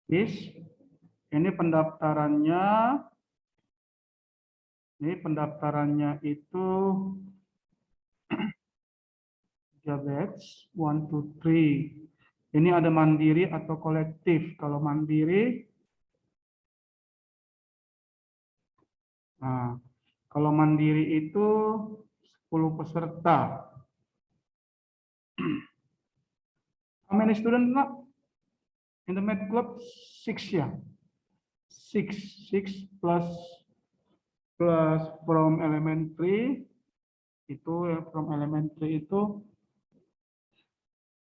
This, ini pendaftarannya. Ini pendaftarannya itu 3 batch, 1, 2, 3. Ini ada mandiri atau kolektif. Kalau mandiri, nah, kalau mandiri itu 10 peserta. How many students nak? In the math club 6 ya. 6 plus from elementary itu ya, from elementary itu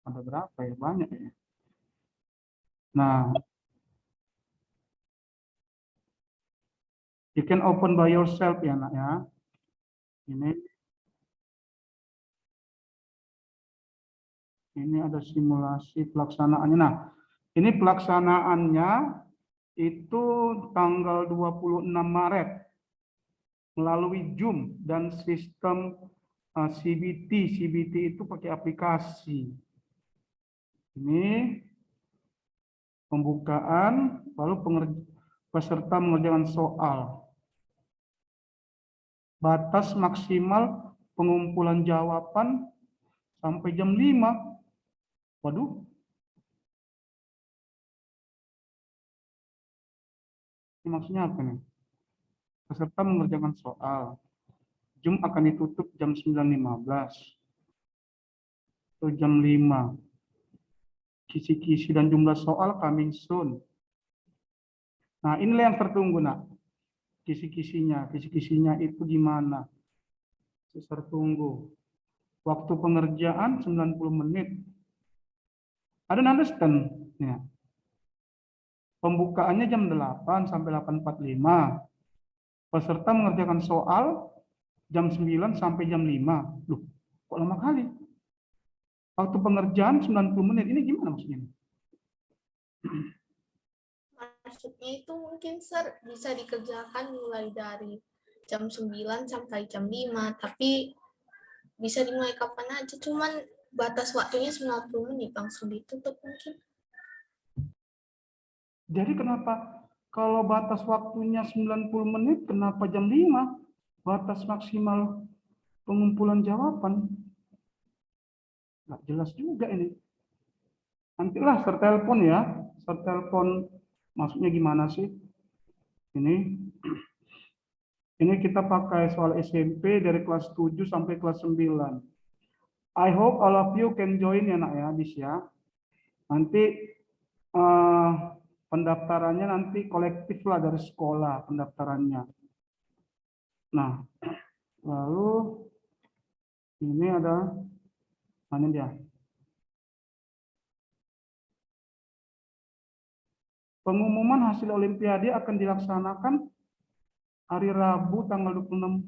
ada berapa ya, banyak ya. Nah, you can open by yourself ya nak ya. Ini ada simulasi pelaksanaannya. Nah, ini pelaksanaannya itu tanggal 26 Maret melalui Zoom dan sistem CBT. CBT itu pakai aplikasi. Ini pembukaan, lalu peserta mengerjakan soal. Batas maksimal pengumpulan jawaban sampai jam 5. Waduh. Ini maksudnya apa nih? Peserta mengerjakan soal. Zoom akan ditutup jam 9.15. Atau jam 5. Kisi-kisi dan jumlah soal coming soon. Nah, inilah yang tertunggu, nak. Kisi-kisinya. Kisi-kisinya itu gimana? Tertunggu. Waktu pengerjaan 90 menit. Ada understand? Ya. Pembukaannya jam 8 sampai 8.45. Peserta mengerjakan soal jam 9 sampai jam 5. Loh, kok lama kali? Waktu pengerjaan 90 menit. Ini gimana maksudnya? Maksudnya itu mungkin bisa dikerjakan mulai dari jam 9 sampai jam 5, tapi bisa dimulai kapan aja, cuman batas waktunya 90 menit langsung ditutup mungkin. Jadi kenapa kalau batas waktunya 90 menit, kenapa jam 5? Batas maksimal pengumpulan jawaban. Nggak jelas juga ini. Nantilah tertelepon ya. Tertelepon maksudnya gimana sih? Ini kita pakai soal SMP dari kelas 7 sampai kelas 9. I hope all of you can join ya nak ya, bis ya. Nanti pendaftarannya nanti kolektif lah dari sekolah pendaftarannya. Nah, lalu ini ada mana dia? Pengumuman hasil Olimpiade akan dilaksanakan hari Rabu tanggal 26.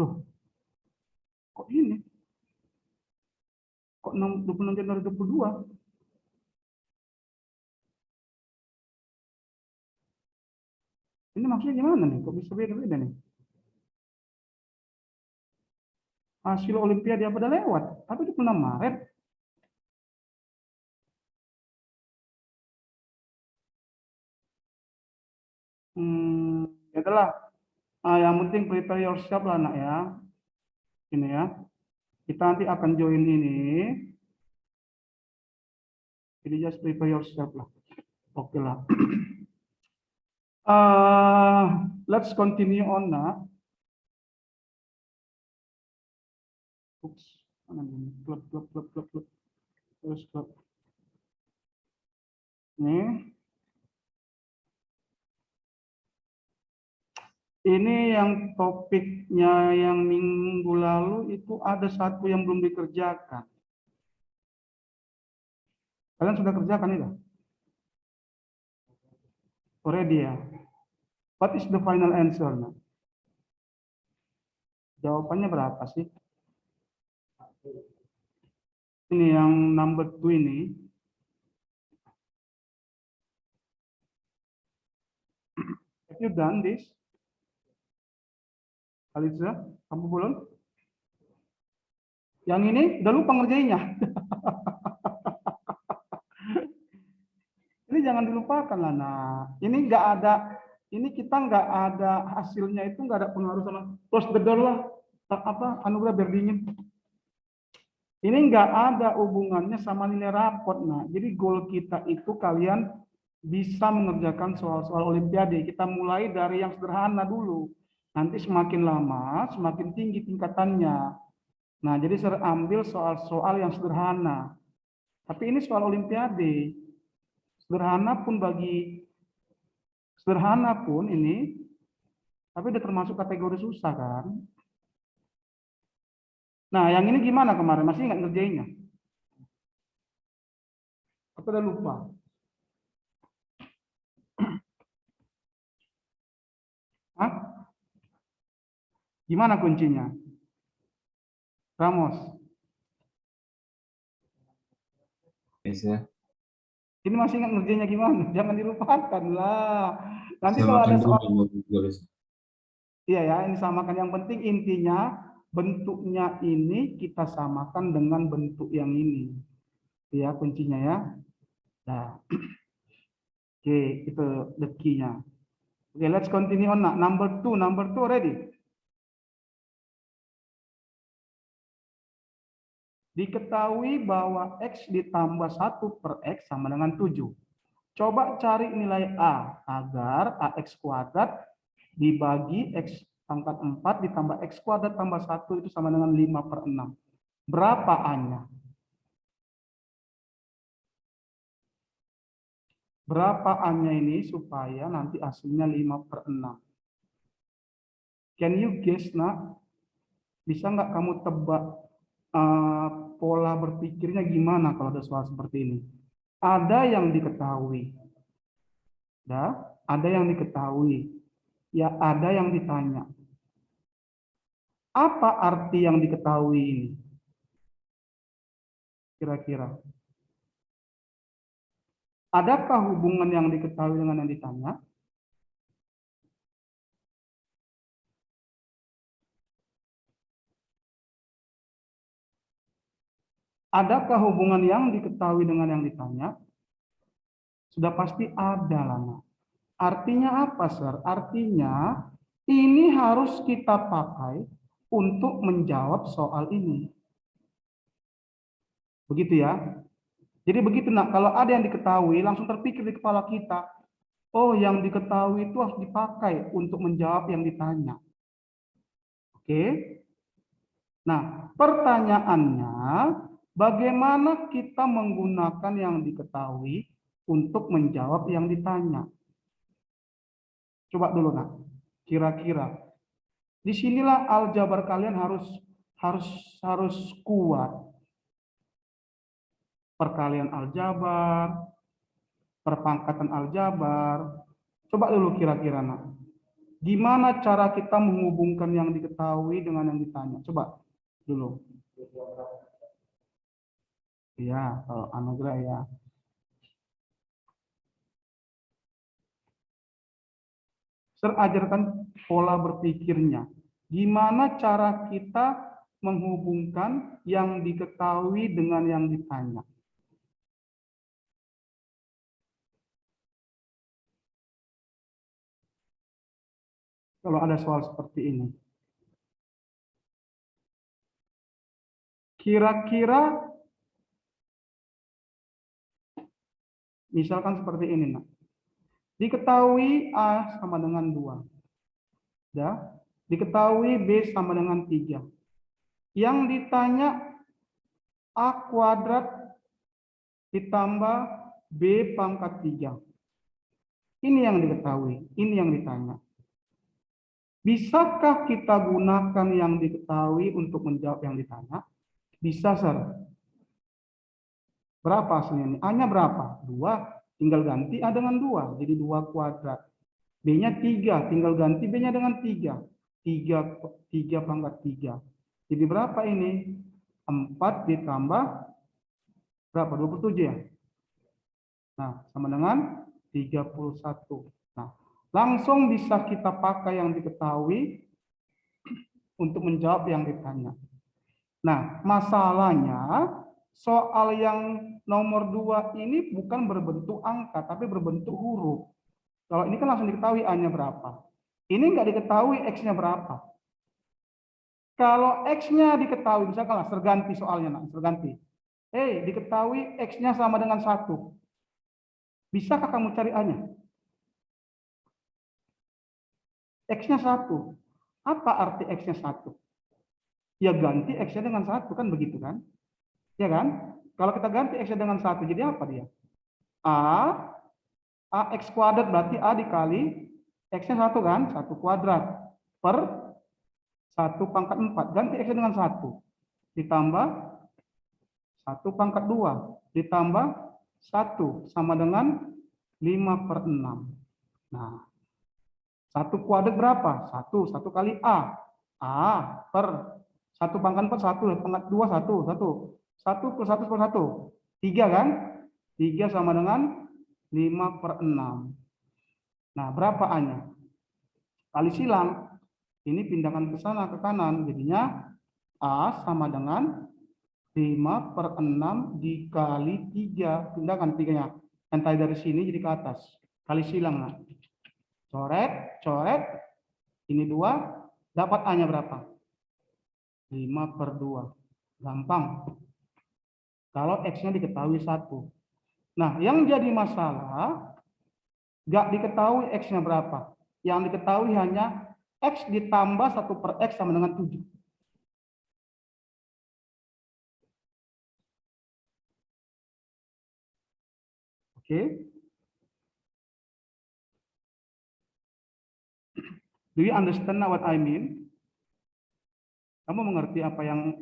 Loh, kok ini? Kok 26 Januari 22? Ini maksudnya gimana nih? Kok bisa beda-beda nih? Hasil Olimpiade apa udah lewat? Tapi 26 Maret. Ya itulah. Yang penting prepare yourself lah nak ya. Ini ya. Kita nanti akan join ini. Jadi just prepare yourself lah. Oke lah. Let's continue on now. Oops. Klub. Terus klub. Ini yang topiknya yang minggu lalu itu ada satu yang belum dikerjakan. Kalian sudah kerjakan itu? Already ya. What is the final answer? Nah? Jawabannya berapa sih? Ini yang number 2 ini. Have you done this? Aliza, kamu belum? Yang ini udah lupa ngerjainnya. Ini jangan dilupakan lah. Nah, ini nggak ada, ini kita nggak ada hasilnya itu nggak ada pengaruh sama close the door lah, anugerah biar dingin. Ini nggak ada hubungannya sama nilai rapot. Nah, jadi goal kita itu kalian bisa mengerjakan soal-soal olimpiade. Kita mulai dari yang sederhana dulu. Nanti semakin lama, semakin tinggi tingkatannya. Nah, jadi saya ambil soal-soal yang sederhana. Tapi ini soal olimpiade. Sederhana pun ini, tapi udah termasuk kategori susah kan. Nah, yang ini gimana kemarin? Masih nggak ngerjainnya? Atau udah lupa? Hah? Gimana kuncinya? Ramos? Bisa. Ini masih nggak ngerjainnya gimana? Jangan dilupakan lah. Nanti Saya kalau ada makan soal, dulu. iya ya, ini samakan. Yang penting intinya bentuknya ini kita samakan dengan bentuk yang ini. Ya, kuncinya ya. Nah, oke, itu the key-nya. Oke, let's continue on. Number two ready? Diketahui bahwa X ditambah 1 per X sama dengan 7. Coba cari nilai A agar AX kuadrat dibagi X pangkat 4 ditambah X kuadrat tambah 1 itu sama dengan 5 per 6. Berapa A-nya? Berapa A-nya ini supaya nanti hasilnya 5 per 6? Can you guess, nak? Bisa nggak kamu tebak pola berpikirnya gimana kalau ada soal seperti ini? Ada yang diketahui. Ya, ada yang diketahui. Ya, ada yang ditanya. Apa arti yang diketahui ini? Kira-kira. Adakah hubungan yang diketahui dengan yang ditanya? Adakah hubungan yang diketahui dengan yang ditanya? Sudah pasti ada lah. Artinya apa, Sir? Artinya ini harus kita pakai untuk menjawab soal ini. Begitu ya. Jadi begitu, nak. Kalau ada yang diketahui, langsung terpikir di kepala kita. Oh, yang diketahui itu harus dipakai untuk menjawab yang ditanya. Oke. Nah, pertanyaannya, bagaimana kita menggunakan yang diketahui untuk menjawab yang ditanya? Coba dulu, nak. Kira-kira. Disinilah aljabar kalian harus kuat. Perkalian aljabar, perpangkatan aljabar. Coba dulu kira-kira, nak. Gimana cara kita menghubungkan yang diketahui dengan yang ditanya? Coba dulu. Iya, kalau anugerah ya. Saya ajarkan pola berpikirnya. Gimana cara kita menghubungkan yang diketahui dengan yang ditanya? Kalau ada soal seperti ini. Kira-kira misalkan seperti ini, nak. Diketahui A sama dengan 2. Ya. Diketahui B sama dengan 3. Yang ditanya A kuadrat ditambah B pangkat 3. Ini yang diketahui, ini yang ditanya. Bisakah kita gunakan yang diketahui untuk menjawab yang ditanya? Bisa, Sir. Berapa hasilnya ini? A-nya berapa? 2. Tinggal ganti A dengan 2. Jadi 2 kuadrat. B-nya 3. Tinggal ganti B-nya dengan 3. 3 pangkat 3. Jadi berapa ini? 4 ditambah berapa? 27 ya? Nah, sama dengan 31. Nah, langsung bisa kita pakai yang diketahui untuk menjawab yang ditanya. Nah, masalahnya soal yang nomor 2 ini bukan berbentuk angka, tapi berbentuk huruf. Kalau ini kan langsung diketahui A-nya berapa. Ini nggak diketahui X-nya berapa. Kalau X-nya diketahui, misalkan lah, serganti soalnya, nah, serganti. Diketahui X-nya sama dengan 1. Bisakah kamu cari A-nya? X-nya 1. Apa arti X-nya 1? Ya ganti X-nya dengan 1, kan begitu kan? Ya kan? Kalau kita ganti X-nya dengan 1, jadi apa dia? AX kuadrat berarti A dikali X-nya 1 kan? 1 kuadrat per 1 pangkat 4. Ganti X-nya dengan 1. Ditambah 1 pangkat 2. Ditambah 1 sama dengan 5/6. Nah, 1 kuadrat berapa? 1. 1 kali A. A per 1 pangkat 4, 1. Pangkat 2, 1. 1. 1 plus 1 plus 1. 3 kan? 3 sama dengan 5/6. Nah, berapa A-nya? Kali silang. Ini pindahkan ke sana, ke kanan. Jadinya A sama dengan 5/6 dikali 3. Pindahkan 3-nya. Yang tadi dari sini jadi ke atas. Kali silang. Nah. Coret, coret. Ini 2. Dapat A-nya berapa? 5/2. Gampang. Kalau X-nya diketahui 1. Nah, yang jadi masalah, nggak diketahui X-nya berapa. Yang diketahui hanya X ditambah 1/X sama dengan 7. Oke. Do you understand what I mean? Kamu mengerti apa yang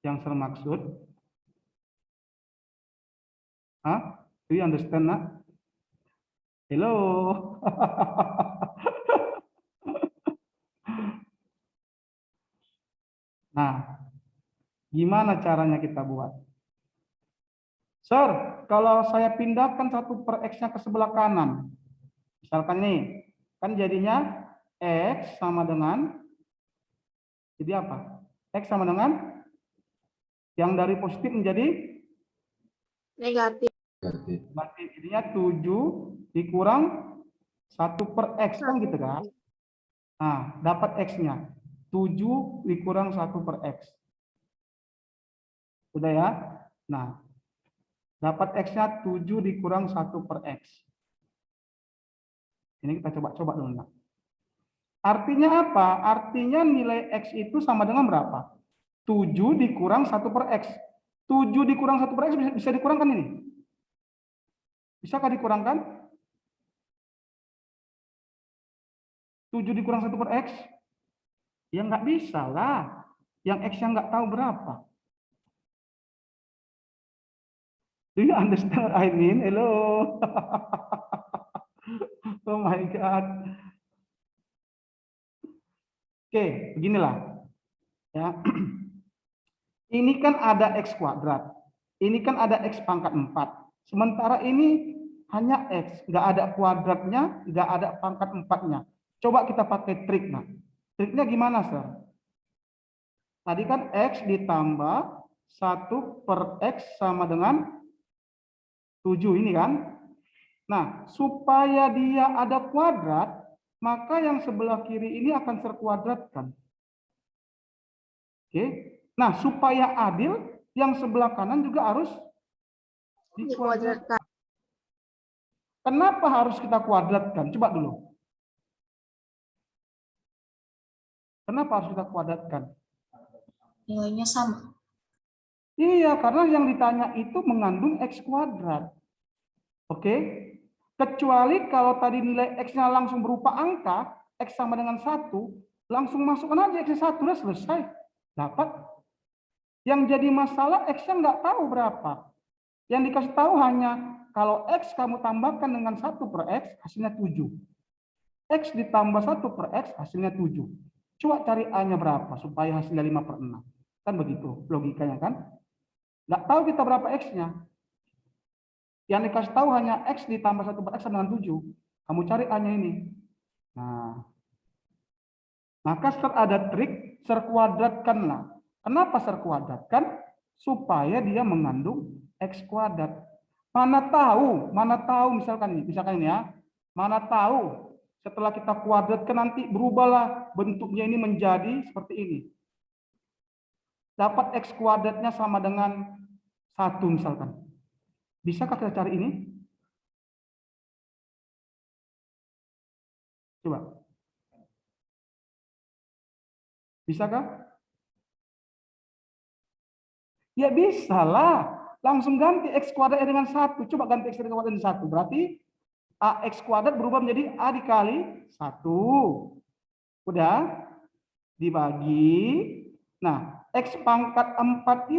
saya maksud? Hah? Do you understand, nak? Hello. Nah, gimana caranya kita buat? Sir, kalau saya pindahkan 1/X-nya ke sebelah kanan, misalkan nih, kan jadinya X sama dengan, jadi apa? X sama dengan, yang dari positif menjadi Negatif. berarti jadinya 7 dikurang 1/X, kan gitu kan? Nah, dapat X-nya. 7 dikurang 1/X. Sudah ya? Nah, dapat X-nya 7 dikurang 1/X. Ini kita coba-coba dulu. Nah. Artinya apa? Artinya nilai X itu sama dengan berapa? 7 dikurang 1/X. 7 dikurang 1/X bisa dikurangkan ini? Bisakah dikurangkan? 7 dikurang 1/X? Ya nggak bisa lah. Yang X yang nggak tahu berapa. Do you understand what I mean? Hello. Oh my God. Oke, beginilah. Ya. Ini kan ada X kuadrat. Ini kan ada X pangkat 4. Sementara ini hanya X. Nggak ada kuadratnya, nggak ada pangkat 4-nya. Coba kita pakai trik. Nah. Triknya gimana, Sir? Tadi kan X ditambah 1/X sama dengan 7 ini kan. Nah, supaya dia ada kuadrat, maka yang sebelah kiri ini akan terkuadratkan. Oke. Nah, supaya adil, yang sebelah kanan juga harus dikuadratkan. Kenapa harus kita kuadratkan? Coba dulu. Kenapa harus kita kuadratkan? Nilainya sama. Iya, karena yang ditanya itu mengandung X kuadrat. Oke. Kecuali kalau tadi nilai X-nya langsung berupa angka, X sama dengan 1, langsung masukkan aja X-nya 1, udah selesai. Dapat. Yang jadi masalah X-nya nggak tahu berapa. Yang dikasih tahu hanya kalau X kamu tambahkan dengan 1/X, hasilnya 7. X ditambah 1/X, hasilnya 7. Coba cari A-nya berapa supaya hasilnya 5/6. Kan begitu logikanya kan? Nggak tahu kita berapa X-nya. Yang dikasih tahu hanya X ditambah 1/X sama dengan 7. Kamu cari A-nya ini. Nah, maka ada trik, serkuadratkanlah. Kenapa serkuadratkan? Supaya dia mengandung X kuadrat. Mana tahu misalkan ini ya. Mana tahu setelah kita kuadratkan nanti berubahlah bentuknya ini menjadi seperti ini. Dapat X kuadratnya sama dengan 1 misalkan. Bisakah kita cari ini? Coba. Bisakah? Ya bisa lah. Langsung ganti X kuadrat dengan 1. Coba ganti X kuadrat dengan 1. Berarti AX kuadrat berubah menjadi A dikali 1. Udah? Dibagi. Nah, X pangkat 4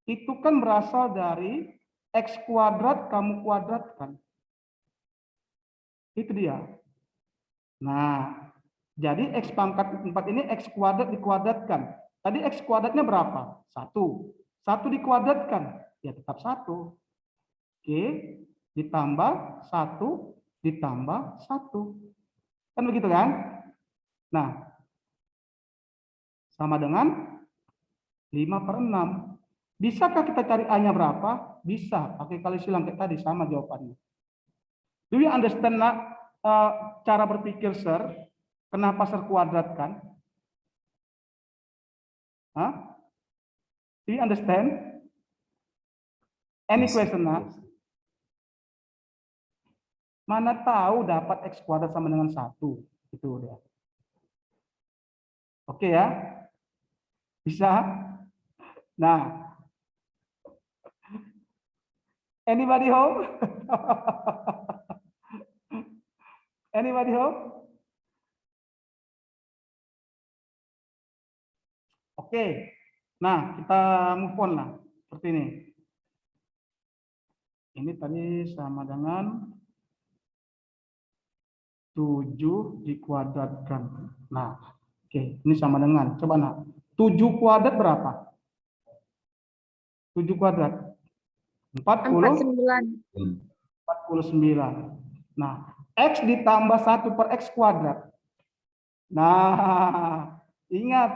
itu kan berasal dari X kuadrat kamu kuadratkan. Itu dia. Nah, jadi X pangkat 4 ini X kuadrat dikuadratkan. Tadi X kuadratnya berapa? 1. 1 dikuadratkan. Ya tetap 1. Oke. Ditambah 1 ditambah 1. Kan begitu kan? Nah, sama dengan 5/6. Bisakah kita cari A-nya berapa? Bisa. Pakai kali silang kayak tadi, sama jawabannya. Do you understand cara berpikir, sir? Kenapa sir kuadratkan? Huh? Do you understand? Any question, nak? Mana tahu dapat X kuadrat sama dengan 1. Itu dia. Oke ya? Bisa? Nah. Anybody home? Anybody home? Oke. Nah, kita move on lah. Seperti ini. Ini tadi sama dengan 7 dikuadratkan. Nah, oke. Ini sama dengan. Coba nak. 7 kuadrat berapa? 7 kuadrat. 49. 49. Nah, X ditambah 1 per X kuadrat. Nah, ingat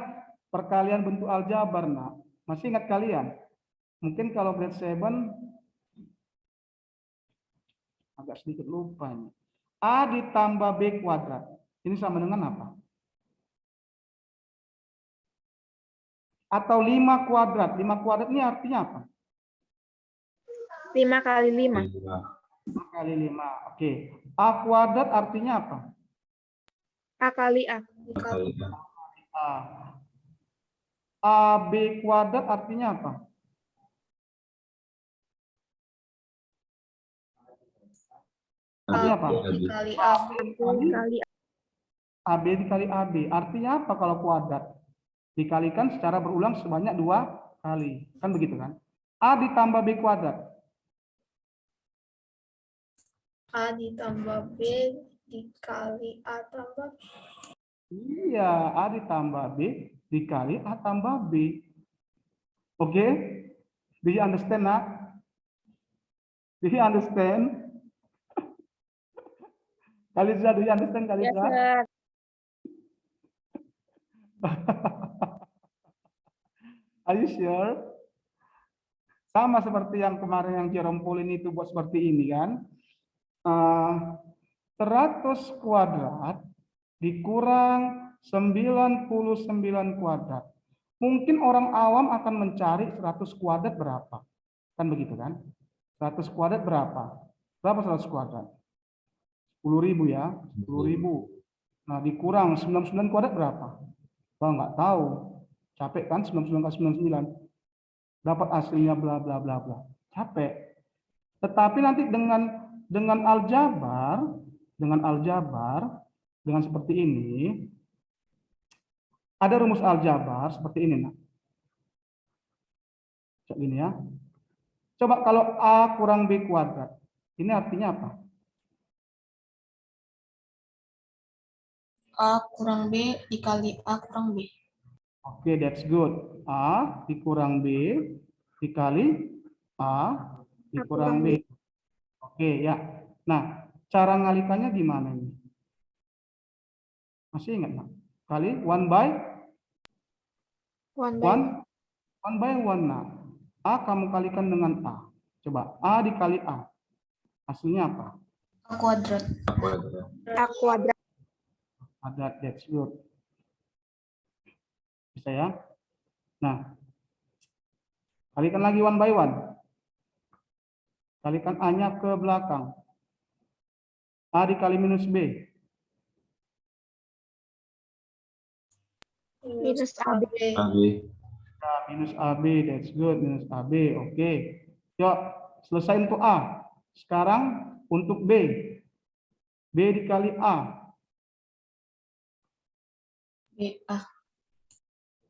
perkalian bentuk aljabar, nak. Masih ingat kalian? Mungkin kalau grade 7 agak sedikit lupa ini. A ditambah B kuadrat. Ini sama dengan apa? Atau 5 kuadrat. 5 kuadrat ini artinya apa? 5 kali 5. 5 kali 5. Oke. A kuadrat artinya apa? A kali A. A. AB kuadrat artinya apa? Artinya apa? Dikali AB. Kali A. AB dikali AB. Artinya apa kalau kuadrat? Dikalikan secara berulang sebanyak 2 kali. Kan begitu kan? A ditambah B kuadrat. A ditambah B dikali A tambah B. Iya, A ditambah B dikali A tambah B. Oke? Do you understand, nak? Do you understand? Kaliza, do you understand, Yes, Kaliza? sir. Are you sure? Sama seperti yang kemarin yang Jerome Pauline itu buat seperti ini kan. 100 kuadrat dikurang 99 kuadrat. Mungkin orang awam akan mencari 100 kuadrat berapa. Kan begitu kan? 100 kuadrat berapa? Berapa 100 kuadrat? 10.000 ya. 10.000. Nah dikurang 99 kuadrat berapa? Wah nggak tahu. Capek kan 99 kali 99. Dapat aslinya bla bla bla bla. Capek. Tetapi nanti dengan aljabar, dengan seperti ini, ada rumus aljabar seperti ini, nah. Cek ini ya. Coba kalau A kurang B kuadrat, ini artinya apa? A kurang B dikali A kurang B. Oke, that's good. A dikurang B dikali A dikurang B. Oke ya. Nah, cara ngalikannya gimana ini? Masih ingat nggak? Kali 1 by 1 by 1. Nah, A kamu kalikan dengan A. Coba, A dikali A. Hasilnya apa? A kuadrat. A kuadrat. A kuadrat. Ada, that's good. Bisa ya? Nah, kalikan lagi one by one. Kalikan A-nya ke belakang. A dikali minus B. Minus AB. AB. Nah, minus AB, that's good. Minus AB, oke. Yuk, selesai untuk A. Sekarang untuk B. B dikali A. BA.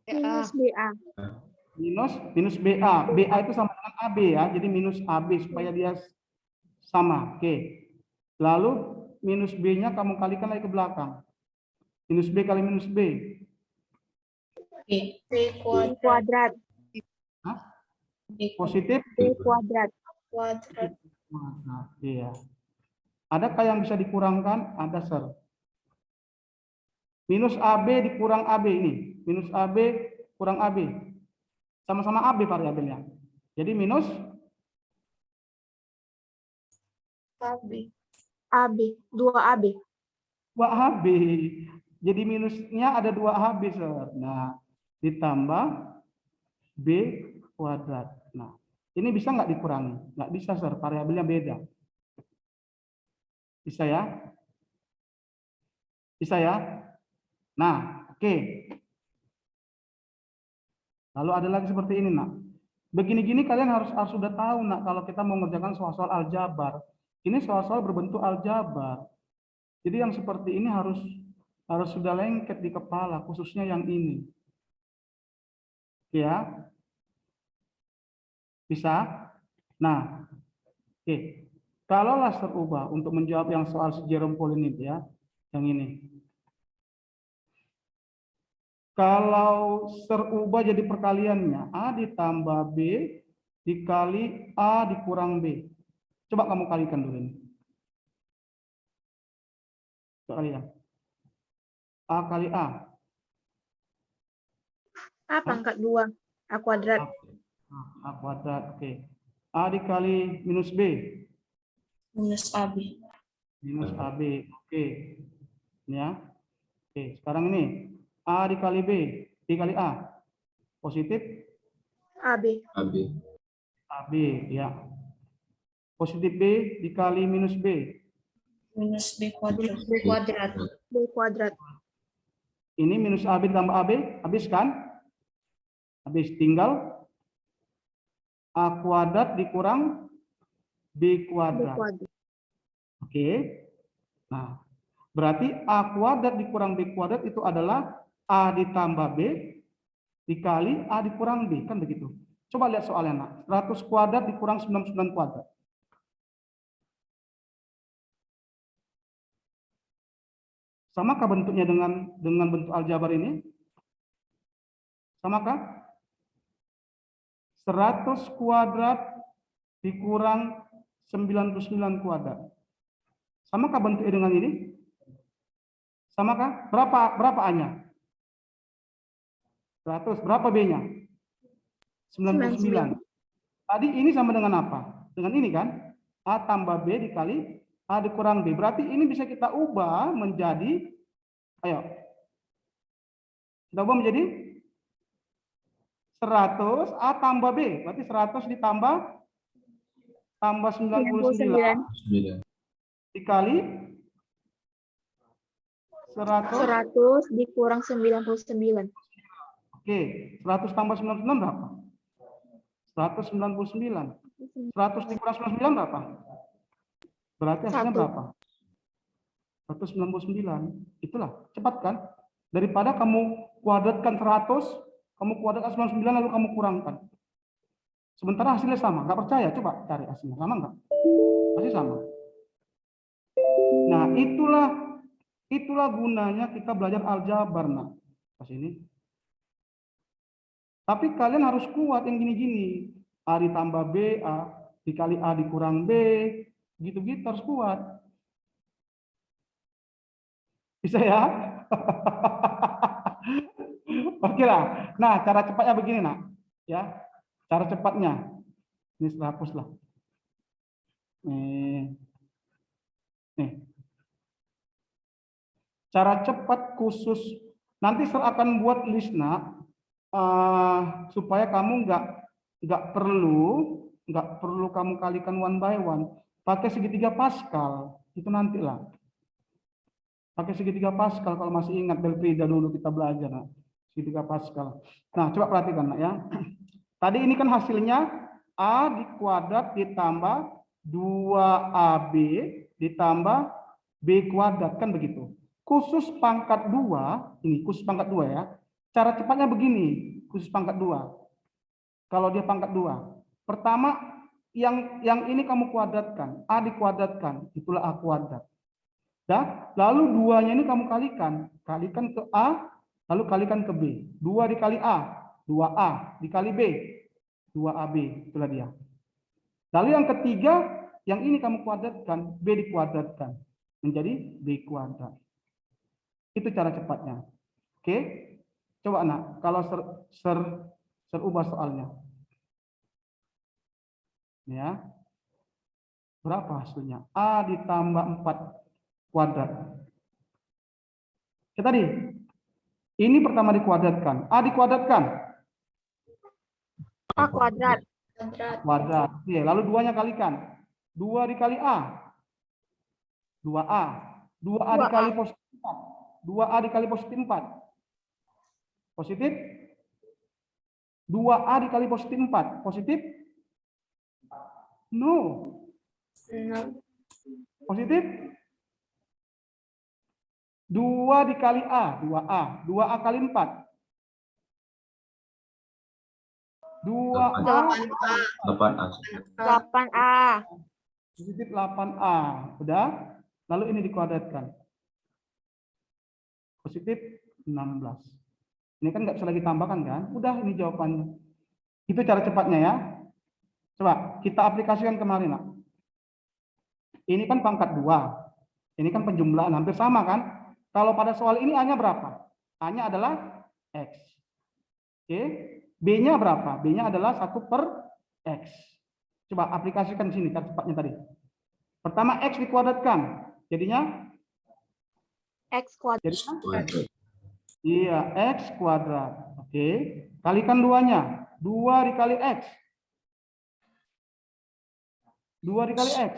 Minus BA. Minus BA. BA itu sama dengan AB ya. Jadi minus AB supaya dia sama. Oke. Lalu minus B-nya kamu kalikan lagi ke belakang. Minus B kali minus B. B. B B kuadrat. kuadrat. Hah? B Positif. B kuadrat. kuadrat. Nah, iya. Adakah yang bisa dikurangkan? Ada, Sir. Minus AB dikurang AB ini. Minus AB kurang AB. Sama-sama AB variabelnya. Jadi minus AB. AB. 2AB. 2AB. Jadi minusnya ada 2AB, Sir. Nah, ditambah B kuadrat. Nah, ini bisa nggak dikurangi? Nggak bisa, Sir. Variabelnya beda. Bisa ya? Bisa ya? Nah, oke. Lalu ada lagi seperti ini, Nak. Begini-gini kalian harus sudah tahu, Nak, kalau kita mau mengerjakan soal-soal aljabar. Ini soal-soal berbentuk aljabar. Jadi yang seperti ini harus sudah lengket di kepala, khususnya yang ini. Ya. Bisa? Nah, oke. Kalaulah serubah untuk menjawab yang soal si Jerome Pauline itu ya, yang ini. Kalau serubah jadi perkaliannya, A ditambah B dikali A dikurang B. Coba kamu kalikan dulu ini. Coba kalikan. A kali A. A pangkat 2. A kuadrat. A kuadrat, oke. A dikali minus B. Minus AB. Minus AB, oke. Ini ya. Oke, sekarang ini. A dikali B dikali A. Positif AB. AB. AB, ya. Positif B dikali minus B. Minus B kuadrat. B kuadrat. B kuadrat. Ini minus AB tambah AB, habis kan? Habis, tinggal A kuadrat dikurang B B kuadrat. kuadrat. Oke. Nah, berarti A kuadrat dikurang B kuadrat itu adalah A ditambah B dikali A dikurang B, kan begitu. Coba lihat soalnya, Nak. 100 kuadrat dikurang 99 kuadrat. Samakah bentuknya dengan bentuk aljabar ini? Samakah? 100 kuadrat dikurang 99 kuadrat. Samakah bentuknya dengan ini? Samakah? Berapa A-nya? 100. Berapa B-nya? 99. Tadi ini sama dengan apa? Dengan ini kan? A tambah B dikali A dikurang B. Berarti ini bisa kita ubah menjadi, ayo. Kita ubah menjadi 100 A tambah B. Berarti 100 ditambah 99 9. dikali 100. 100 dikurang 99. Oke, 100 tambah 99 berapa? 199. 100 dikurang 99 berapa? Berarti hasilnya 1. berapa? 199. Itulah, cepat kan? Daripada kamu kuadratkan 100, kamu kuadratkan 99 lalu kamu kurangkan. Sementara hasilnya sama. Nggak percaya? Coba cari hasilnya. Sama nggak? Pasti sama. Nah, itulah gunanya kita belajar aljabar, nah. Pas ini. Tapi kalian harus kuat yang gini-gini. A ditambah B, A dikali A dikurang B, gitu-gitu harus kuat. Bisa ya? Oke lah. Nah, cara cepatnya begini, Nak. Ya. Cara cepatnya. Ini sudah hapus lah. Nih. Cara cepat khusus. Nanti saya akan buat list nak, supaya kamu nggak perlu kamu kalikan one by one. Pakai segitiga Pascal. Itu nantilah. Pakai segitiga Pascal kalau masih ingat Belfrida dulu kita belajar. Nah. Segitiga Pascal. Nah, coba perhatikan nak ya. Tadi ini kan hasilnya A di kuadrat ditambah 2AB ditambah B kuadrat, kan begitu. Khusus pangkat 2, ini khusus pangkat 2 ya. Cara cepatnya begini, khusus pangkat 2. Kalau dia pangkat 2. Pertama, yang ini kamu kuadratkan, A dikuadratkan, itulah A kuadrat. Dah, lalu 2-nya ini kamu kalikan ke A, lalu kalikan ke B. 2 dikali A, 2A, dikali B, 2AB, itulah dia. Lalu yang ketiga, yang ini kamu kuadratkan, B dikuadratkan, menjadi B kuadrat. Itu cara cepatnya. Oke, coba anak, kalau serubah soalnya. Ya, berapa hasilnya? A ditambah 4 kuadrat. Ya, tadi, ini pertama dikuadratkan. A dikuadratkan. A kuadrat. Kuadrat. Oke, lalu 2-nya kalikan. 2 dikali A. 2A. 2A dikali positif 4. 2A dikali positif 4. Positif. 2A dikali positif 4. Positif? No. Positif? 2 dikali A. 2A. 2A kali 4. 2A. 8A. 8A. Positif 8A. Udah? Lalu ini dikuadratkan. Positif 16. Ini kan nggak bisa lagi tambahkan kan? Udah, ini jawabannya. Itu cara cepatnya ya. Coba kita aplikasikan kemarin. Nak. Ini kan pangkat 2. Ini kan penjumlahan hampir sama kan? Kalau pada soal ini A-nya berapa? A-nya adalah X. Oke. B-nya berapa? B-nya adalah 1/X. Coba aplikasikan di sini cara cepatnya tadi. Pertama X dikuadratkan. Jadinya X kuadrat. iya, X kuadrat. Oke. Kalikan 2-nya. 2 dikali X. 2 dikali X.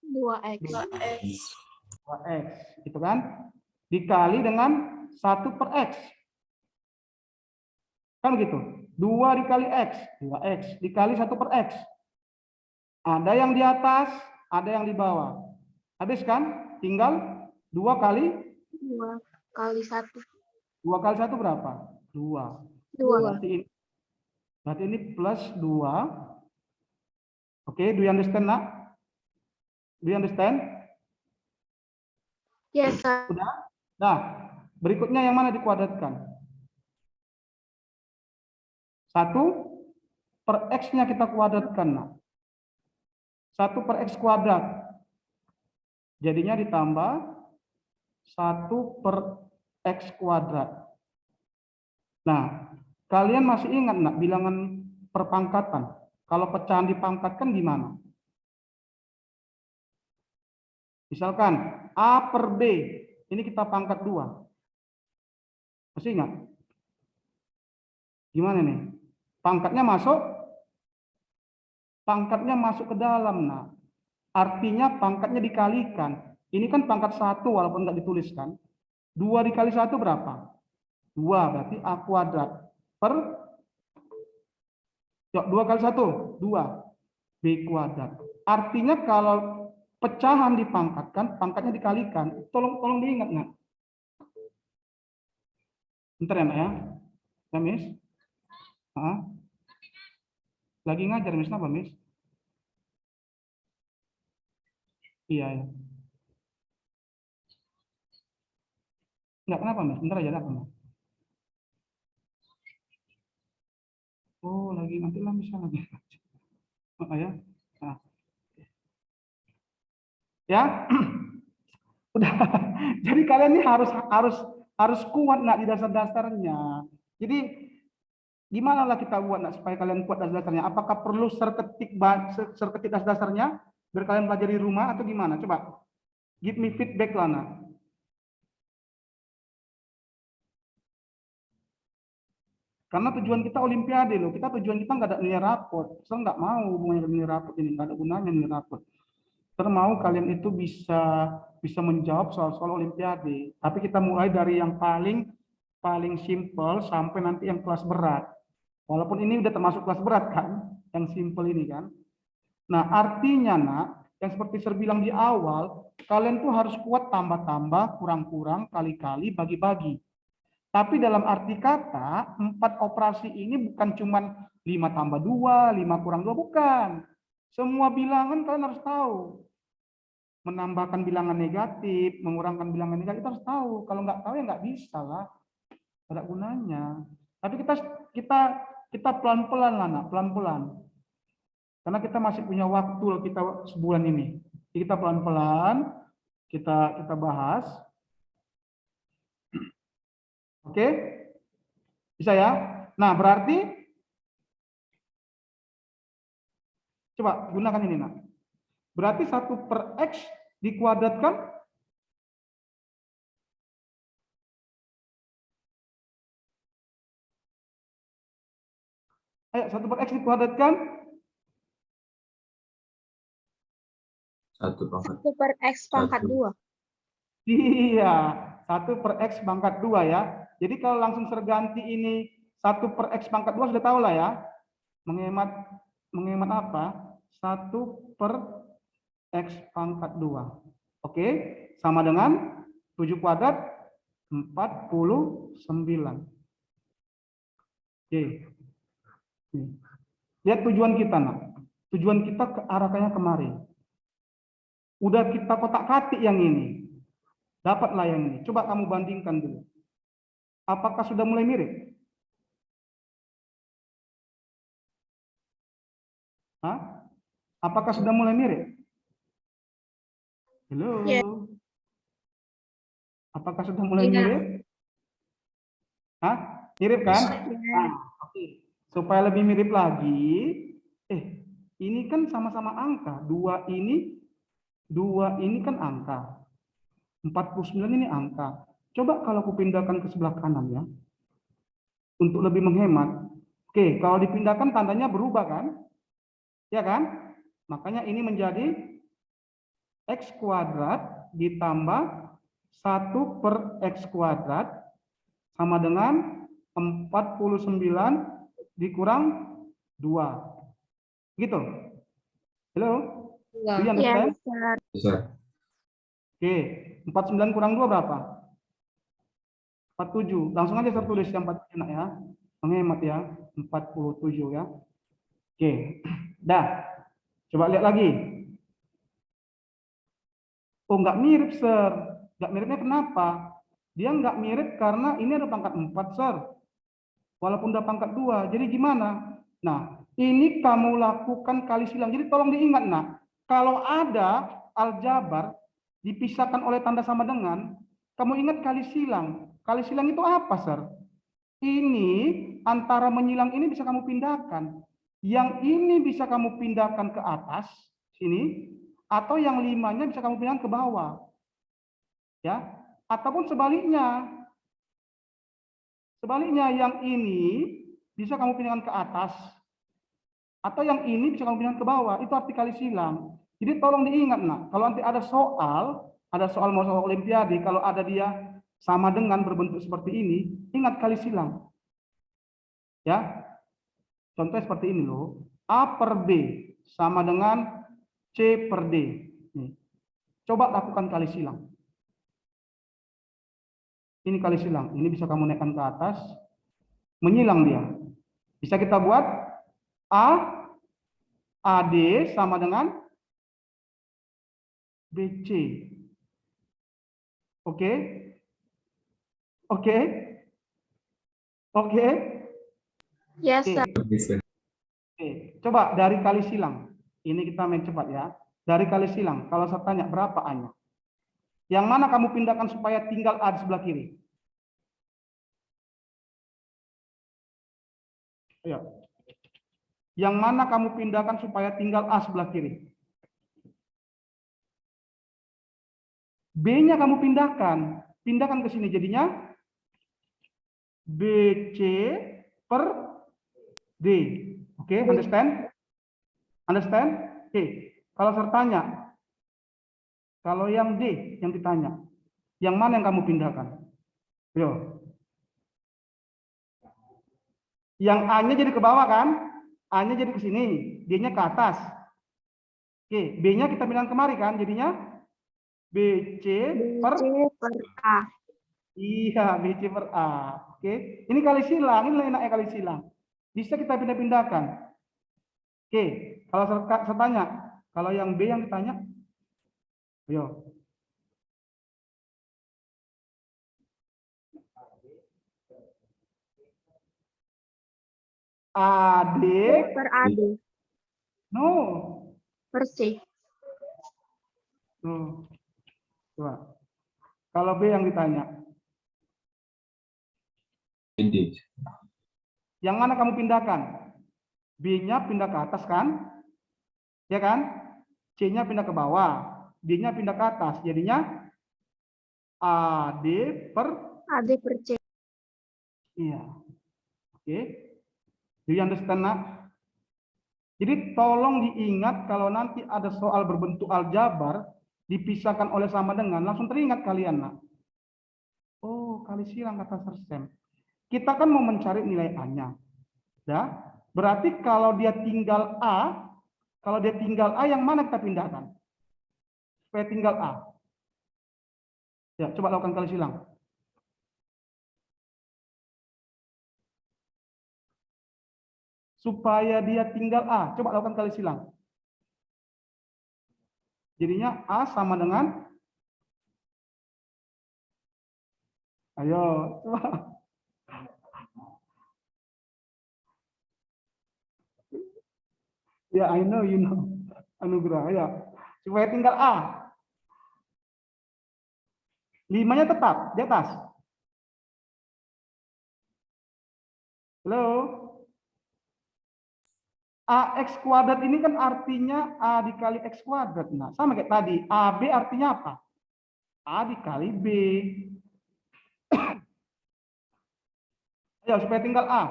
2X. 2x. 2X. Gitu kan? Dikali dengan 1/X. Kan begitu. 2 dikali X. 2X. Dikali 1/X. Ada yang di atas, ada yang di bawah. Habis kan? Tinggal 2 kali 2 kali 1. 2 kali 1 berapa? 2. 2. Berarti ini plus 2. Oke, do you understand, nak? Do you understand? Yes, sir. Udah? Nah, berikutnya yang mana dikuadratkan? 1/X-nya kita kuadratkan, nak. 1/X kuadrat. Jadinya ditambah 1/X kuadrat. Nah, kalian masih ingat nak bilangan perpangkatan? Kalau pecahan dipangkatkan gimana? Misalkan A per B, ini kita pangkat 2. Masih ingat? Gimana nih? Pangkatnya masuk ke dalam. Nah, artinya pangkatnya dikalikan. Ini kan pangkat 1 walaupun nggak dituliskan. 2 dikali 1 berapa? 2, berarti A kuadrat per 2 kali 1, 2. B kuadrat. Artinya kalau pecahan dipangkatkan, pangkatnya dikalikan. Tolong diingat, nak. Bentar ya, nak ya. Ya, Miss. Lagi ngajar, Miss, apa, Miss? Iya, ya. Enggak, kenapa, Miss? Bentar aja, apa, Miss? Oh, lagi nanti lah, Miss, lagi. Oh, ya. Nah. Ya. Udah. Jadi kalian ini harus kuat nak di dasar-dasarnya. Jadi Gimana lah kita buat nak supaya kalian kuat dasar-dasarnya? Apakah perlu serketik dasar-dasarnya biar kalian pelajari di rumah atau gimana? Coba give me feedback lah nak. Karena tujuan kita olimpiade loh. Tujuan kita nggak ada nilai raport. Saya nggak mau hubungannya dengan nilai raport ini, nggak ada gunanya nilai raport. Saya mau kalian itu bisa menjawab soal-soal olimpiade. Tapi kita mulai dari yang paling simple sampai nanti yang kelas berat. Walaupun ini udah termasuk kelas berat kan, yang simple ini kan. Nah, artinya nak, yang seperti saya bilang di awal, kalian tuh harus kuat tambah-tambah, kurang-kurang, kali-kali, bagi-bagi. Tapi dalam arti kata, 4 operasi ini bukan cuma 5 tambah 2, 5 kurang 2, bukan. Semua bilangan kalian harus tahu. Menambahkan bilangan negatif, mengurangkan bilangan negatif, kita harus tahu. Kalau nggak tahu ya nggak bisa lah. Ada gunanya. Tapi kita pelan-pelan lah, nak, pelan-pelan. Karena kita masih punya waktu kita sebulan ini. Jadi kita pelan-pelan kita bahas. Oke? Bisa ya? Nah, berarti coba gunakan ini, nak. Berarti 1/X dikuadratkan ayo 1/X dikuadratkan 1/X pangkat 2. iya, 1/X pangkat 2 ya. Jadi kalau langsung serganti ini 1/X pangkat 2 sudah tahu lah ya. Menghemat apa? 1/X pangkat 2. Oke, sama dengan 7 kuadrat 49. Oke. Lihat tujuan kita, nak. Tujuan kita ke arahnya kemari. Udah kita kotak-katik yang ini. Dapatlah yang ini. Coba kamu bandingkan dulu. Apakah sudah mulai mirip? Hah? Apakah sudah mulai mirip? Halo? Ya. Apakah sudah mulai Iya. mirip? Hah? Mirip kan? Ya. Nah, oke. Supaya lebih mirip lagi, ini kan sama-sama angka. 2 ini kan angka. 49 ini angka. Coba kalau aku pindahkan ke sebelah kanan ya. Untuk lebih menghemat. Oke, kalau dipindahkan tandanya berubah kan? Ya kan? Makanya ini menjadi X kuadrat ditambah 1/X kuadrat sama dengan 49 dikurang 2. Gitu. Halo? Do you Ya, understand? Bisa. Oke, 49 kurang 2 berapa? 47. Langsung aja saya tulis yang 47 enak ya. Menghemat ya. 47 ya. Oke. Dah. Coba lihat lagi. Oh, nggak mirip, Sir. Nggak miripnya kenapa? Dia nggak mirip karena ini ada pangkat 4, Sir. Walaupun udah pangkat 2. Jadi gimana? Nah, ini kamu lakukan kali silang. Jadi tolong diingat, nak. Kalau ada aljabar dipisahkan oleh tanda sama dengan, kamu ingat kali silang. Kali silang itu apa, Sir? Ini antara menyilang ini bisa kamu pindahkan. Yang ini bisa kamu pindahkan ke atas, sini, atau yang 5-nya bisa kamu pindahkan ke bawah. Ya, ataupun sebaliknya. Sebaliknya yang ini bisa kamu pindahkan ke atas, atau yang ini bisa kamu pindahkan ke bawah. Itu arti kali silang. Jadi tolong diingat, nak. Kalau nanti ada soal mau soal olimpiade, kalau ada dia sama dengan berbentuk seperti ini, ingat kali silang. Ya. Contohnya seperti ini loh. A/B sama dengan C/D. Nih. Coba lakukan kali silang. Ini kali silang. Ini bisa kamu naikkan ke atas. Menyilang dia. Bisa kita buat AD sama dengan BC. Oke? Oke? Oke? Yes, sir. Bisa. Oke. Coba dari kali silang. Ini kita main cepat ya. Dari kali silang. Kalau saya tanya berapa A-nya? Yang mana kamu pindahkan supaya tinggal A di sebelah kiri? Ayo. Yang mana kamu pindahkan supaya tinggal A sebelah kiri? B-nya kamu pindahkan. Pindahkan ke sini jadinya BC per D. Oke, understand? Understand? Oke. Kalau saya tanya, kalau yang D yang ditanya, yang mana yang kamu pindahkan? Yo. Yang A-nya jadi ke bawah kan? A-nya jadi ke sini, D-nya ke atas. Oke, B-nya kita bilang kemari kan, jadinya BC per BC per A. iya, BC per A. Oke, ini kali silang, ini enaknya kali silang. Bisa kita pindah-pindahkan. Oke, kalau saya tanya, kalau yang B yang ditanya, ayo. AD, B per AD. no. Per C. Tuh. Coba. Kalau B yang ditanya, Ini. yang mana kamu pindahkan? B-nya pindah ke atas kan? Ya kan? C-nya pindah ke bawah. D-nya pindah ke atas. Jadinya AD per AD per C. iya. Oke. Do you understand, nak? Jadi tolong diingat kalau nanti ada soal berbentuk aljabar dipisahkan oleh sama dengan, langsung teringat kalian, nak. Oh, kali silang kata Sir Sam. Kita kan mau mencari nilai A-nya. Ya. Berarti kalau dia tinggal A, yang mana kita pindahkan? Supaya tinggal A. Ya, coba lakukan kali silang. Supaya dia tinggal A, coba lakukan kali silang. Jadinya A sama dengan, ayo, coba. Ya, I know, you know. Anugerah, ya. Supaya tinggal A. 5-nya tetap di atas. Halo? AX kuadrat ini kan artinya A dikali X kuadrat. Nah, sama kayak tadi. AB artinya apa? A dikali B. Ya, supaya tinggal A.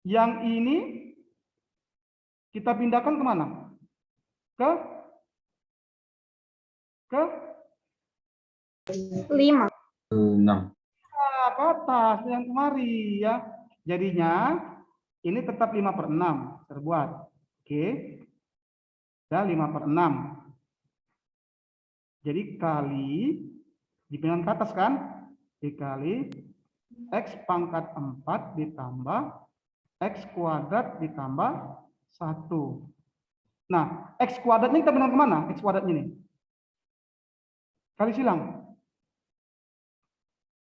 Yang ini kita pindahkan kemana? Ke 5. 6. ke atas yang kemari ya. Jadinya ini tetap 5/6 terbuat. Oke. Ya, 5/6. Jadi kali dipindahan ke atas kan? Dikali X pangkat 4 ditambah X kuadrat ditambah 1. Nah, X kuadratnya kita pindahan kemana? X kuadratnya ini. Kali silang.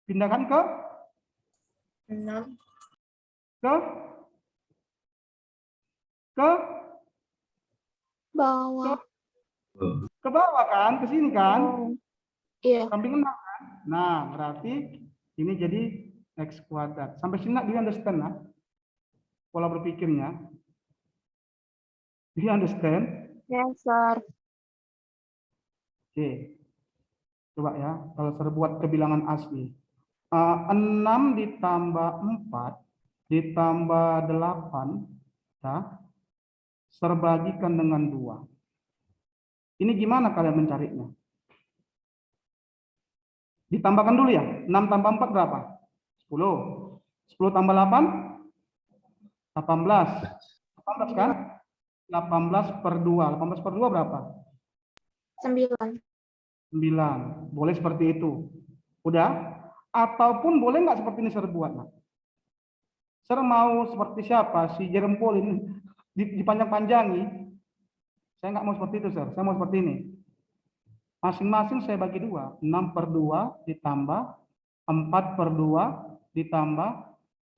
Pindahkan ke 6. ke ke Bawah. ke bawah kan? Ke sini kan? Oh, iya. Samping 6 kan? Nah, berarti ini jadi X kuadrat. Sampai sini do you understand, nak? Pola berpikirnya. Do you understand? Yes, sir. Oke. Coba ya, kalau saya buat kebilangan asli. 6 ditambah 4 ditambah 8 ya, terbagikan dengan 2. Ini gimana kalian mencarinya? Ditambahkan dulu ya. 6 tambah 4 berapa? 10. 10 tambah 8? 18. 18 kan? 18/2. 18/2 berapa? 9. 9. Boleh seperti itu. Udah? Ataupun boleh nggak seperti ini saya buat? Nah? Saya mau seperti siapa? Si Jerempol ini dipanjang-panjangi. Saya nggak mau seperti itu, Sir. Saya mau seperti ini. Masing-masing saya bagi 2. 6/2 ditambah 4/2 ditambah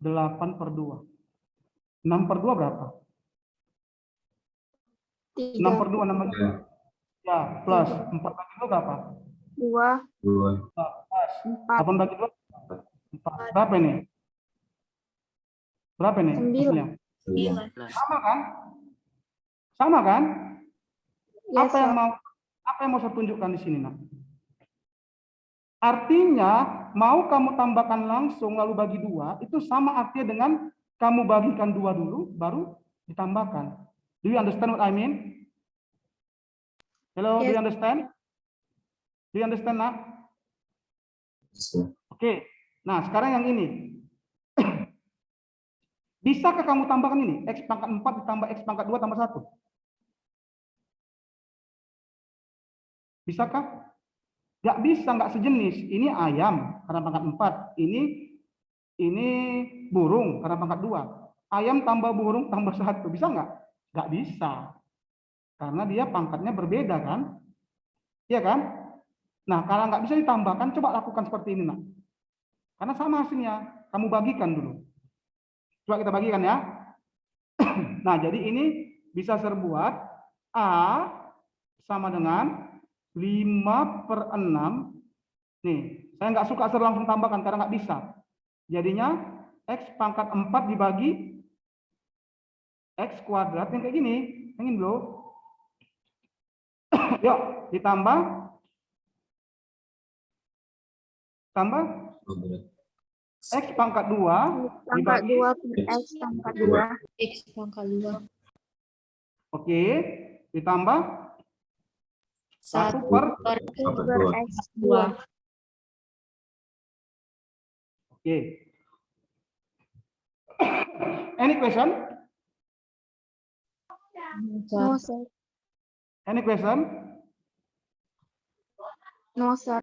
8/2. 6/2 berapa? 3. 6/2 6/2. Ya, plus 4/2 berapa? 2. 2. 4. 4. 8/2 4. Berapa ini? Berapa nih? 9. Hasilnya? 9. Sama kan? Sama kan? Yes, Apa yang sir. mau saya tunjukkan di sini, nak? Artinya, mau kamu tambahkan langsung lalu bagi 2, itu sama artinya dengan kamu bagikan 2 dulu, baru ditambahkan. Do you understand what I mean? Hello, do Yes. you understand? Do you understand, nak? Oke. Nah, sekarang yang ini. Bisakah kamu tambahkan ini? X pangkat 4 ditambah X pangkat 2 tambah 1? Bisakah? Nggak bisa, nggak sejenis. Ini ayam karena pangkat 4. Ini burung karena pangkat 2. Ayam tambah burung tambah 1. Bisa nggak? Nggak bisa. Karena dia pangkatnya berbeda kan? Iya kan? Nah, kalau nggak bisa ditambahkan, coba lakukan seperti ini, nak. Karena sama hasilnya. Kamu bagikan dulu. Coba kita bagikan ya. Nah, jadi ini bisa serbuat A sama dengan 5/6. Nih, saya nggak suka ser langsung tambahkan karena nggak bisa. Jadinya X pangkat 4 dibagi X kuadrat yang kayak gini. Yang ini loh. Yuk, ditambah. Tambah X pangkat 2 Pangkat dibagi 2 per X pangkat 2. X pangkat 2. Oke, ditambah 1 1 per per Per X 2. 2. Oke. Any question? No, sir. Any question? No, sir.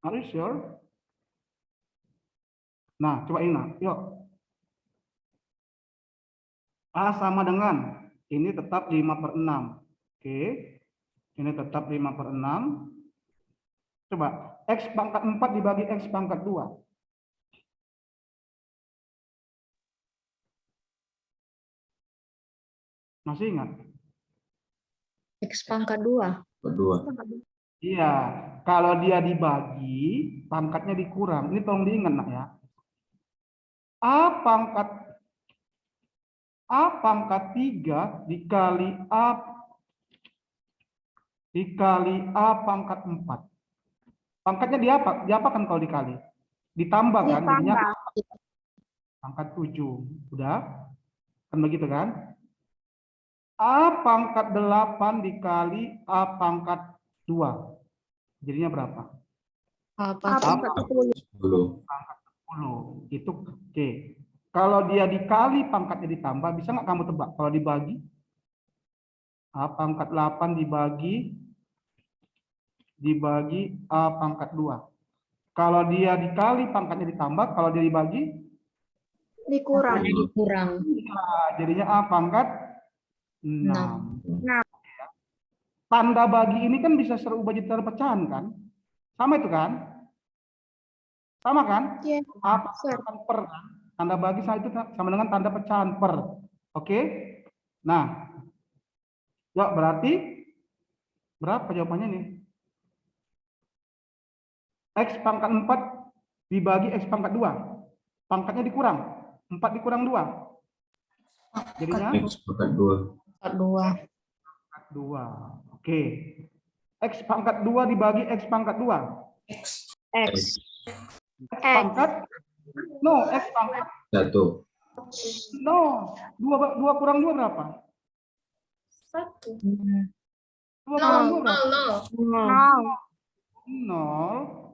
Are you sure? Nah, coba ini, yuk. A sama dengan, ini tetap 5/6. Oke, ini tetap 5/6. Coba, X pangkat 4 dibagi X pangkat 2. Masih ingat? X pangkat 2. Iya, kalau dia dibagi, pangkatnya dikurang. Ini tolong diingat, nak ya. A pangkat 3 dikali A pangkat 4. Pangkatnya diapakan kalau dikali? Ditambah kan? Jadinya Ditambah. pangkat 7. Udah? Kan begitu kan? A pangkat 8 dikali A pangkat 2. Jadinya berapa? A Apa? pangkat 10. 10. Itu oke. Kalau dia dikali pangkatnya ditambah, bisa nggak kamu tebak? Kalau dibagi, A pangkat 8 dibagi A pangkat 2. Kalau dia dikali pangkatnya ditambah, kalau dia dibagi, Dikurang. Dikurang. jadinya A pangkat 6. 6. Tanda bagi ini kan bisa serubah jadi tanda pecahan kan? Sama itu kan? Sama kan? Iya, A sir. pangkat per kan? Tanda bagi itu sama dengan tanda pecahan per. Oke? Nah, ya berarti berapa jawabannya nih? X pangkat 4 dibagi X pangkat 2. Pangkatnya dikurang. 4 dikurang 2. Jadinya X pangkat 2. Pangkat 2. 2. Oke. X pangkat 2 dibagi X pangkat 2. X. X pangkat? No, X pangkat. 1. No. 2 kurang 2 berapa? 1. 2 kurang 2 berapa? 0. 0.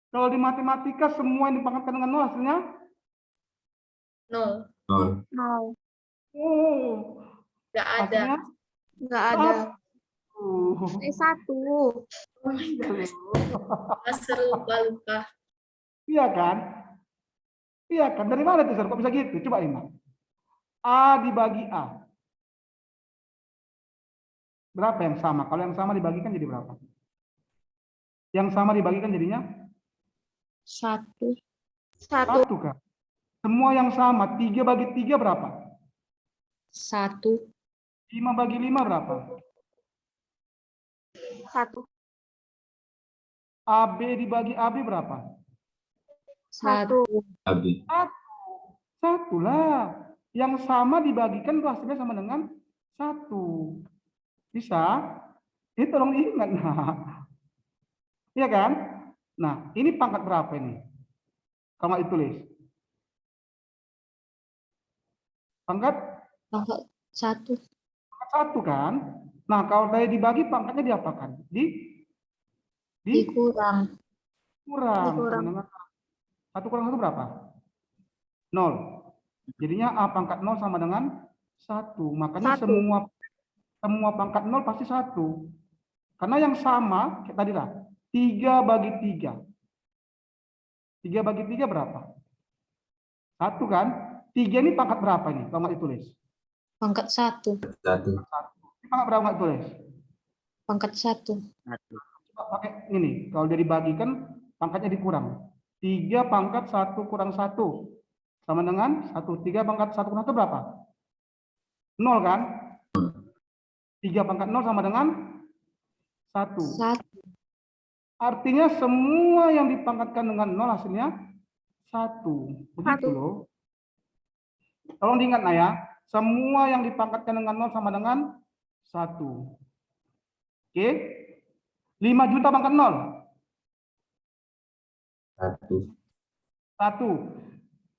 Kalau di matematika semua yang dipangkatkan dengan 0 hasilnya? 0. 0. Oh. Nggak ada. Hasilnya? Nggak ada. 1. 1. Seru, lupa. Iya kan? Iya kan? Dari mana tuh, Sir? Kok bisa gitu? Coba ini. A dibagi A. Berapa yang sama? Kalau yang sama dibagikan jadi berapa? Yang sama dibagikan jadinya? 1. 1. 1 kan? Semua yang sama. 3 bagi 3 berapa? 1. 5 bagi 5 berapa? 1. AB dibagi AB berapa? Satu. Abi. Satu lah. Yang sama dibagikan itu hasilnya sama dengan 1. Bisa? Ini tolong diingat. Nah. Iya kan? Nah, ini pangkat berapa ini? Kalau nggak ditulis. Pangkat Pangkat 1. 1 kan? Nah, kalau tadi dibagi pangkatnya diapakan? Dikurang. Kurang. Dikurang. Sama dengan 1 kurang 1 berapa? 0. Jadinya A pangkat 0 sama dengan 1. Makanya 1. semua pangkat 0 pasti 1. Karena yang sama, kayak tadi lah. 3 bagi 3. 3 bagi 3 berapa? 1 kan? 3 ini pangkat berapa ini? Kalau nggak ditulis. Pangkat 1. 1. Ini pangkat berapa nggak ditulis? Pangkat 1. Coba pakai ini. Kalau dia dibagikan, pangkatnya dikurang. 3 pangkat 1 kurang 1. Sama dengan 1. 3 pangkat 1 kurang 1 berapa? 0 kan? 3 pangkat 0 sama dengan 1. 1. Artinya semua yang dipangkatkan dengan 0 hasilnya 1. Begitu 1. loh. Tolong diingat nah ya. Semua yang dipangkatkan dengan 0 sama dengan 1. Oke. 5 juta pangkat 0. 1.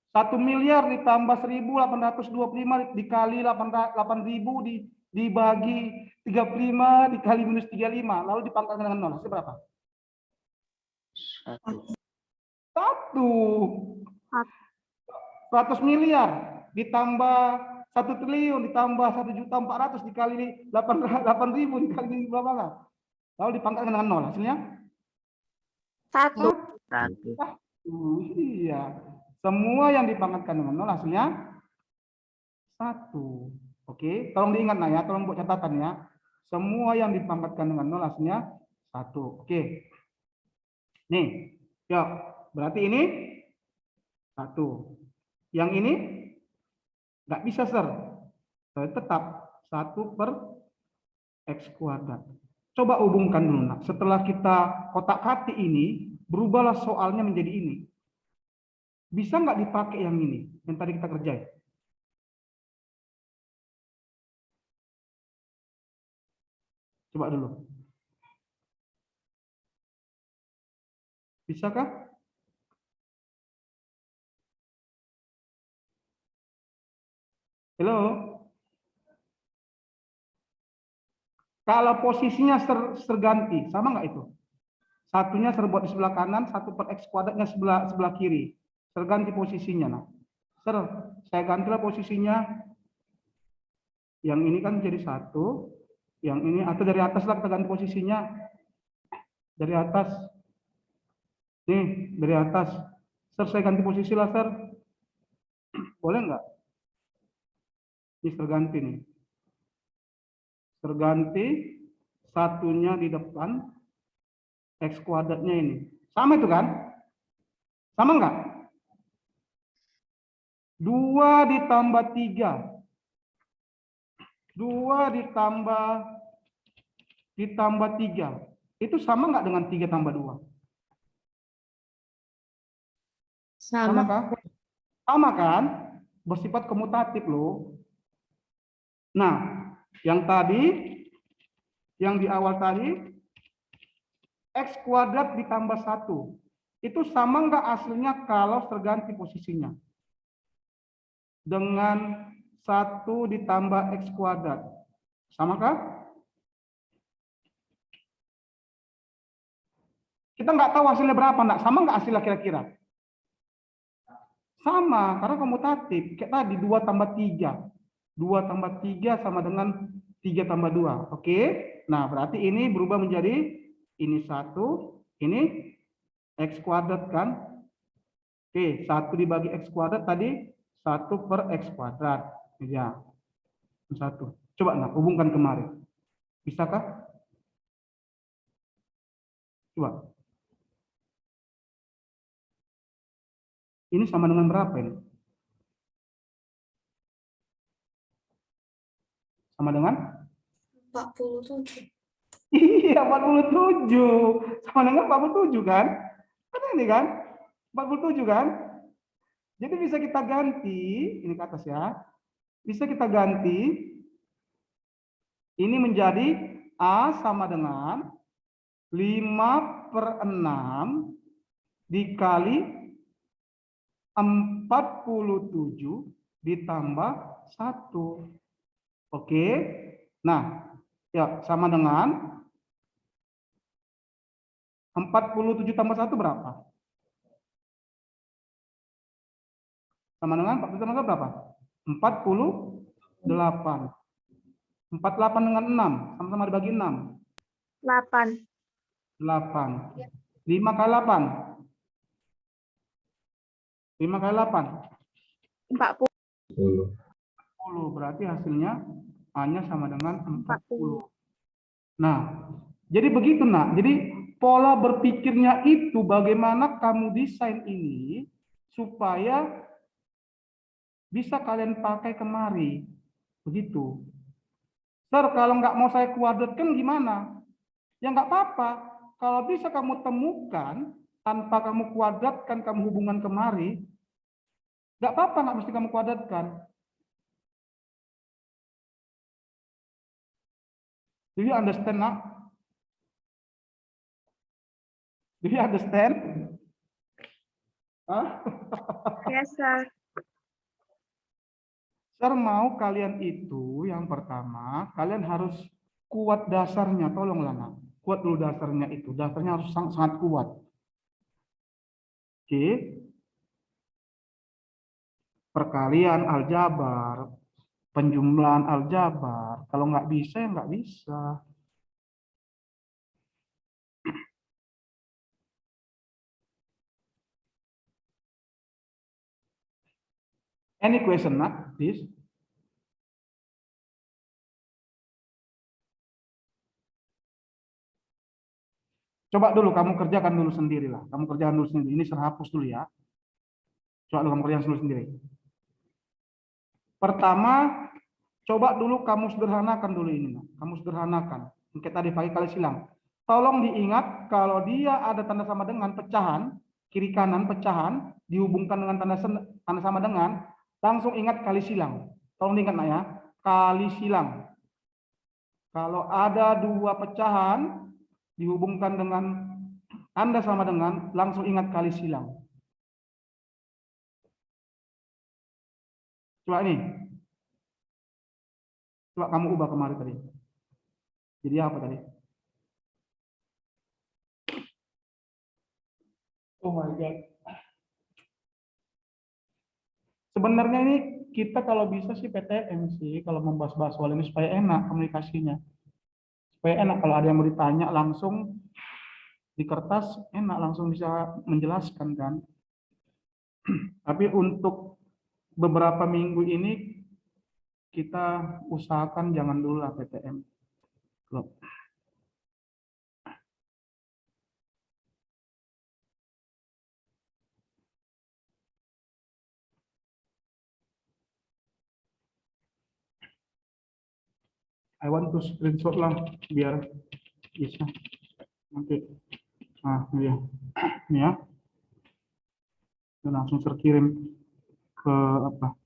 1 miliar ditambah 1.825 dikali 8.000 dibagi 35 dikali minus 35. Lalu dipangkatkan dengan 0. Hasil berapa? 1. 100 miliar ditambah 1 triliun ditambah 1.400.000 dikali 8.000 dikali berapa lah? Lalu dipangkatkan dengan 0. Hasilnya 1. 1. Iya. Semua yang dipangkatkan dengan 0 hasilnya 1. Oke, tolong diingat nah ya, tolong buat catatan ya. Semua yang dipangkatkan dengan 0 hasilnya 1. Oke. Nih, yuk. Berarti ini 1. Yang ini nggak bisa, Sir. Tetap 1 per X kuadrat. Coba hubungkan dulu, nak. Setelah kita kotak-katik ini, berubahlah soalnya menjadi ini. Bisa nggak dipakai yang ini, yang tadi kita kerjain? Coba dulu. Bisakah? Halo? Kalau posisinya terganti, sama nggak itu? Satunya serbuat di sebelah kanan, 1 per X kuadratnya sebelah kiri. Terganti posisinya. Nah, saya gantilah posisinya. Yang ini kan jadi 1. Yang ini, atau dari atas lah kita ganti posisinya. Dari atas. Nih, dari atas. Saya ganti posisi lah, Boleh nggak? Ini terganti nih. Terganti, satunya di depan, X kuadratnya ini. Sama itu kan? Sama nggak? 2 ditambah 3. 2 ditambah 3. Itu sama nggak dengan 3 tambah 2? Sama Sama. kan? Sama kan? Bersifat komutatif loh. Nah, yang tadi, yang di awal tadi, X kuadrat ditambah 1. Itu sama nggak hasilnya kalau terganti posisinya? Dengan 1 ditambah X kuadrat. Samakah? Kita nggak tahu hasilnya berapa, nak. Sama nggak hasilnya kira-kira? Sama, karena komutatif. Kayak tadi, 2 tambah 3. 2 tambah 3 sama dengan 3 tambah 2. Oke? Nah, berarti ini berubah menjadi ini 1, ini X kuadrat kan? Oke, 1 dibagi X kuadrat tadi 1 per X kuadrat. Ya, 1. Coba nah, hubungkan kemarin. Bisakah? Coba. Ini sama dengan berapa ini? Sama dengan? 47. Iya, 47. Sama dengan 47 kan? Kan ini kan? 47 kan? Jadi bisa kita ganti, ini ke atas ya. Bisa kita ganti, ini menjadi A sama dengan 5/6 dikali 47 ditambah 1. Oke. Nah, ya sama dengan 47 tambah 1 berapa? Sama dengan 47 tambah 1 berapa? 48. 48 dengan 6, sama-sama dibagi 6. 8. 8. 5 kali 8. 5 kali 8. 40. 10. 10. Berarti hasilnya hanya sama dengan 40. 40. Nah, jadi begitu nak. Jadi pola berpikirnya itu bagaimana kamu desain ini supaya bisa kalian pakai kemari. Begitu. Sir, kalau nggak mau saya kuadratkan gimana? Ya nggak apa-apa. Kalau bisa kamu temukan tanpa kamu kuadratkan, kamu hubungan kemari, nggak apa-apa, nggak mesti kamu kuadratkan. Do you understand, nak? Do you understand? Hah? Yes, sir. Sir, mau kalian itu yang pertama, kalian harus kuat dasarnya. Tolonglah, nak. Kuat dulu dasarnya itu. Dasarnya harus sangat, sangat kuat. Oke. Perkalian aljabar, penjumlahan aljabar. Kalau nggak bisa, ya nggak bisa. Any question, nak? This? Coba dulu kamu kerjakan dulu sendiri lah. Kamu kerjakan dulu sendiri. Ini saya hapus dulu ya. Coba dulu kamu kerjakan dulu sendiri. Pertama, coba dulu kamu sederhanakan dulu ini. Nak. Kamu sederhanakan. Kayak tadi pagi kali silang. Tolong diingat kalau dia ada tanda sama dengan pecahan, kiri kanan pecahan, dihubungkan dengan tanda sama dengan, langsung ingat kali silang. Tolong diingat nak ya. Kali silang. Kalau ada dua pecahan, dihubungkan dengan Anda sama dengan, langsung ingat kali silang. Coba ini. Coba kamu ubah kemarin tadi. Jadi apa tadi? Oh my God. Sebenarnya ini kita kalau bisa sih PTM sih, kalau membahas-bahas soal ini supaya enak komunikasinya. Supaya enak kalau ada yang mau ditanya langsung di kertas, enak langsung bisa menjelaskan kan. Tapi untuk beberapa minggu ini kita usahakan jangan dulu lah PTM. Loh. I want to screenshot lah biar bisa nanti. Nah, ini ya. Ini ya. Dan langsung terkirim ke apa?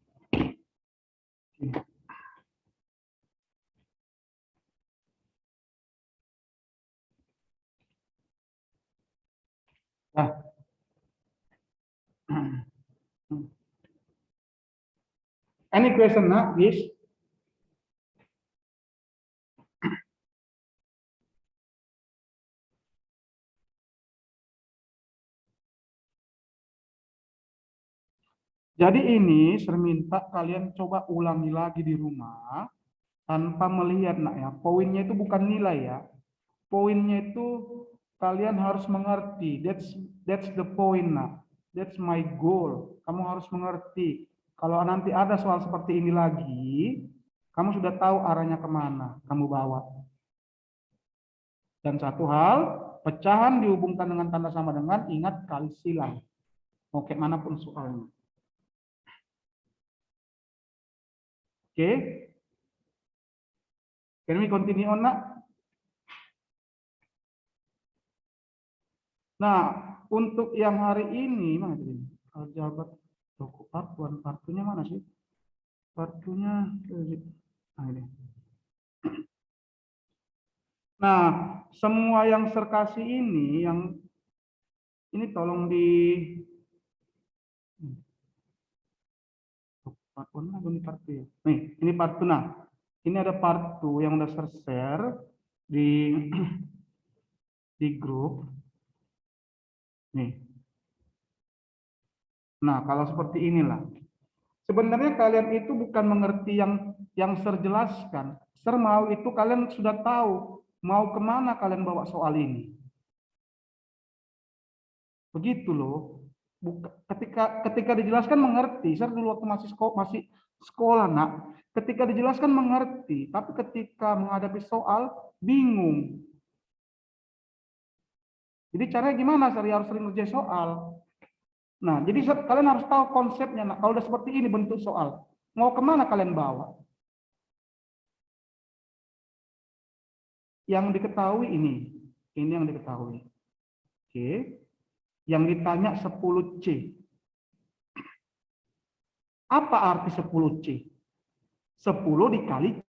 Oke. Nah. Any question, nak? Yes. Jadi ini saya minta kalian coba ulangi lagi di rumah tanpa melihat, nak ya. Poinnya itu bukan nilai ya. Poinnya itu kalian harus mengerti. That's the point, nak. That's my goal. Kamu harus mengerti. Kalau nanti ada soal seperti ini lagi, kamu sudah tahu arahnya kemana kamu bawa. Dan satu hal, pecahan dihubungkan dengan tanda sama dengan, ingat kali silang. Mau kayak manapun soalnya. Oke. Can we continue on, nak? Nah, untuk yang hari ini, mana ini? Aljabar, toko partunya mana sih? Partunya, nah ini. Nah, semua yang serkasi ini, yang ini tolong di partu ya. Nih, ini partu. Nah, ini ada partu yang udah share di grup. Nih. Nah, kalau seperti inilah. Sebenarnya kalian itu bukan mengerti yang Sir jelaskan. Sir mau itu kalian sudah tahu mau kemana kalian bawa soal ini. Begitu loh. Ketika dijelaskan mengerti. Sir dulu waktu masih sekolah, nak. Ketika dijelaskan mengerti, tapi ketika menghadapi soal bingung. Jadi caranya gimana, Sir? Ya harus sering ngerjain soal. Nah, jadi kalian harus tahu konsepnya. Nah, kalau udah seperti ini bentuk soal, mau kemana kalian bawa? Yang diketahui ini yang diketahui. Oke. Yang ditanya 10C. Apa arti 10C? 10 dikali